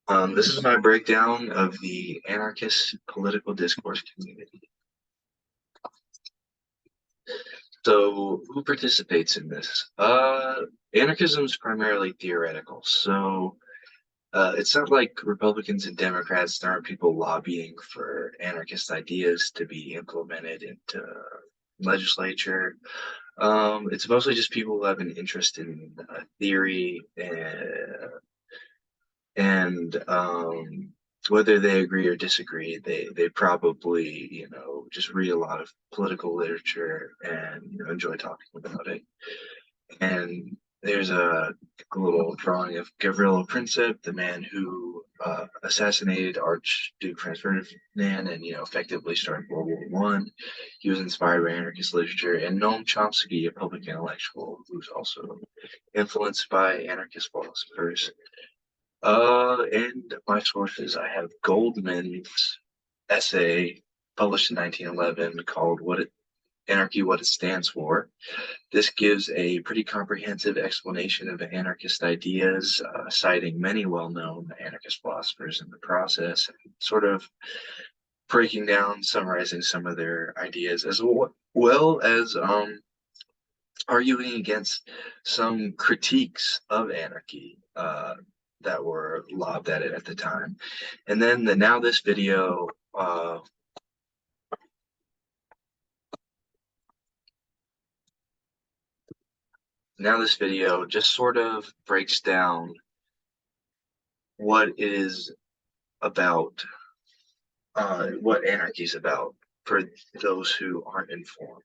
This is my breakdown of the anarchist political discourse community. So, who participates in this? Anarchism is primarily theoretical. So, it's not like Republicans and Democrats. There aren't people lobbying for anarchist ideas to be implemented into legislature. It's mostly just people who have an interest in theory and whether they agree or disagree, they probably just read a lot of political literature and enjoy talking about it. And there's a little drawing of Gavrilo Princip, the man who assassinated Archduke Franz Ferdinand and effectively started World War One. He was inspired by anarchist literature, and Noam Chomsky, a public intellectual who's also influenced by anarchist philosophers. And my sources, I have Goldman's essay published in 1911 called Anarchy, What It Stands For. This gives a pretty comprehensive explanation of anarchist ideas, citing many well-known anarchist philosophers in the process, and sort of breaking down, summarizing some of their ideas, as well as arguing against some critiques of anarchy that were lobbed at it at the time. And then uh, now this video just sort of breaks down what it is about, what anarchy is about for those who aren't informed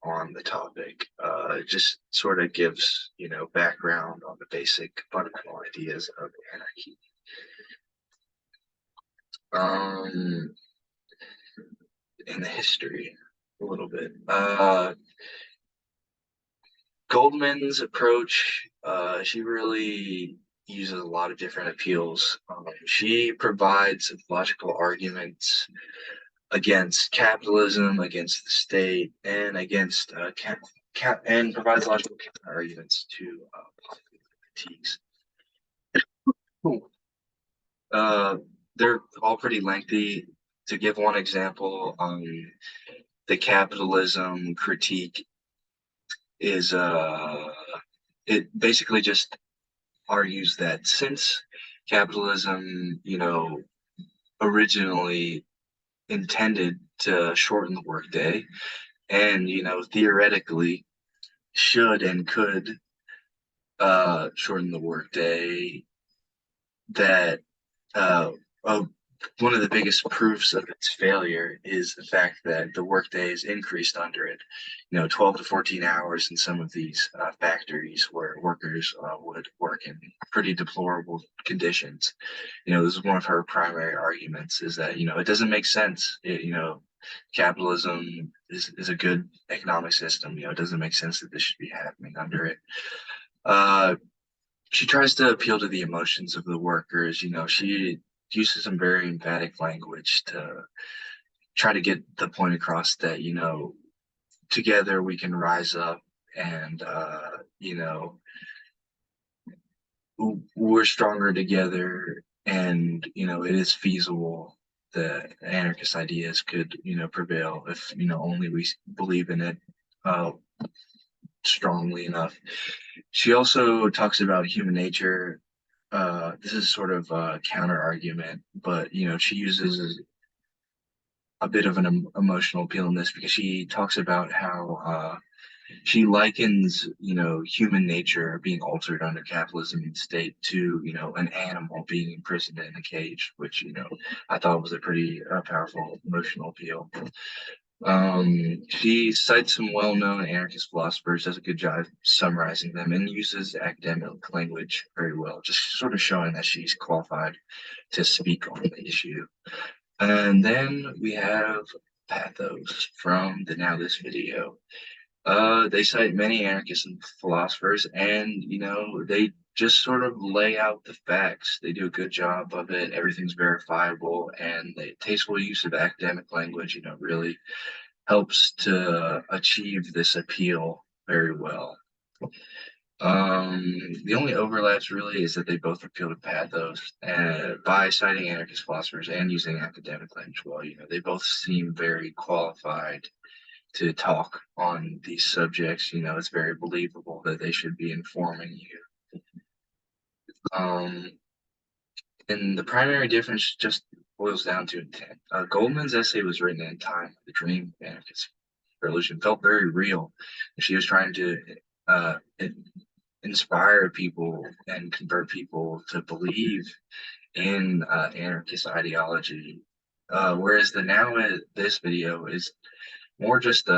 on the topic. It just sort of gives, background on the basic fundamental ideas of anarchy. Um, in the history a little bit. Goldman's approach, she really uses a lot of different appeals. She provides logical arguments against capitalism, against the state, and against and provides logical counter arguments to popular critiques. Uh, they're all pretty lengthy. To give one example, the capitalism critique is it basically just argues that since capitalism, originally intended to shorten the workday and, theoretically should and could shorten the workday, that uh, uh, one of the biggest proofs of its failure is the fact that the workday is increased under it. 12 to 14 hours in some of these factories where workers would work in pretty deplorable conditions. This is one of her primary arguments is that, it doesn't make sense. Capitalism is a good economic system. It doesn't make sense that this should be happening under it. Uh, she tries to appeal to the emotions of the workers. She uses some very emphatic language to try to get the point across that, together we can rise up and, we're stronger together and, it is feasible that anarchist ideas could, prevail if, only we believe in it uh, strongly enough. She also talks about human nature. This is sort of a counter argument, but she uses a bit of an emotional appeal in this because she talks about how she likens human nature being altered under capitalism and state to an animal being imprisoned in a cage, which I thought was a pretty powerful emotional appeal. She cites some well-known anarchist philosophers, does a good job summarizing them, and uses academic language very well, just sort of showing that she's qualified to speak on the issue. And then we have Pathos from the Now This video. They cite many anarchists and philosophers, and they just sort of lay out the facts. They do a good job of it. Everything's verifiable, and the tasteful use of academic language, really helps to achieve this appeal very well. The only overlaps really is that they both appeal to pathos and by citing anarchist philosophers and using academic language. Well, they both seem very qualified to talk on these subjects. It's very believable that they should be informing you. Um, and the primary difference just boils down to intent. Goldman's essay was written in time. The dream of anarchist revolution felt very real. She was trying to uh, inspire people and convert people to believe in anarchist ideology. Whereas the now this video is more just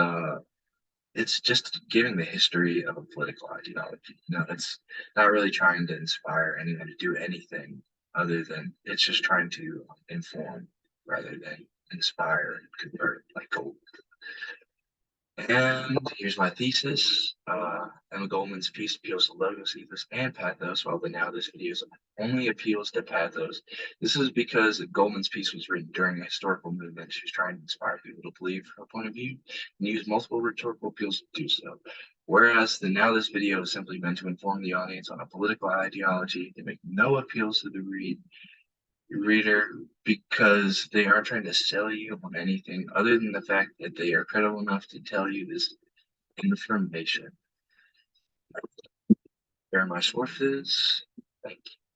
it's just giving the history of a political ideology. It's not really trying to inspire anyone to do anything other than it's just trying to inform rather than inspire and convert like gold. And here's my thesis. Emma Goldman's piece appeals to logos, ethos, and pathos, while the now this video only appeals to pathos. This is because Goldman's piece was written during a historical movement. She was trying to inspire people to believe her point of view and use multiple rhetorical appeals to do so. Whereas the now this video is simply meant to inform the audience on a political ideology. They make no appeals to the reader because they aren't trying to sell you on anything other than the fact that they are credible enough to tell you this information. There are my sources. Thank you.